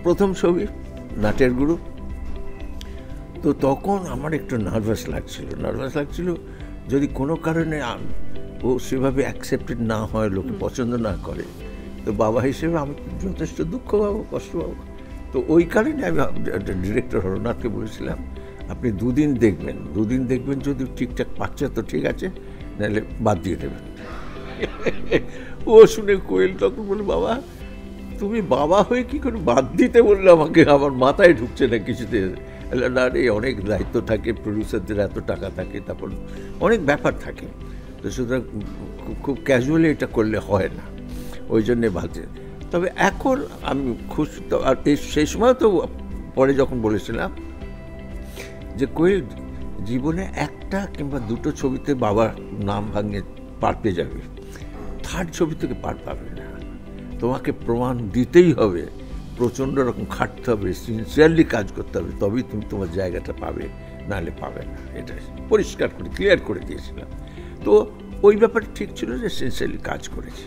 প্রথম ছবি নাটের গুরু। তো তখন আমার একটু নার্ভাস লাগছিল যদি কোনো কারণে ও সেভাবে অ্যাকসেপ্টেড না হয়, লোকে পছন্দ না করে, তো বাবা হিসেবে আমি যথেষ্ট দুঃখ পাবো, কষ্ট পাবো। তো ওই কারণে আমি ডিরেক্টর হরনাথকে বলেছিলাম, আপনি 2 দিন দেখবেন, যদি ঠিকঠাক পাচ্ছে তো ঠিক আছে, নাহলে বাদ দিয়ে দেবেন। ও শুনে কোয়েল তখন বলে, বাবা তুমি বাবা হয়ে কি করে বাদ দিতে বললে আমাকে, আমার মাথায় ঢুকছে না কিছুতে। না রে, অনেক দায়িত্ব থাকে, প্রডিউসারদের এত টাকা থাকে, তারপর অনেক ব্যাপার থাকে, তো সুতরাং খুব ক্যাজুয়ালি এটা করলে হয় না, ওই জন্যে ভাবছে। তবে এখন আমি খুশি। তো আর সেই সময় তো পরে যখন বলেছিলাম যে কোয়েল জীবনে 1টা কিংবা 2টো ছবিতে বাবার নাম ভাঙিয়ে পার পেয়ে যাবে, 3rd ছবি থেকে পার পাবে না, তোমাকে প্রমাণ দিতেই হবে, প্রচণ্ড রকম খাটতে হবে, সিনসিয়ারলি কাজ করতে হবে, তবেই তুমি তোমার জায়গাটা পাবে, নাহলে পাবে না। এটা পরিষ্কার করে ক্লিয়ার করে দিয়েছিলাম। তো ওই ব্যাপারে ঠিক ছিল যে সিনসিয়ারলি কাজ করেছি।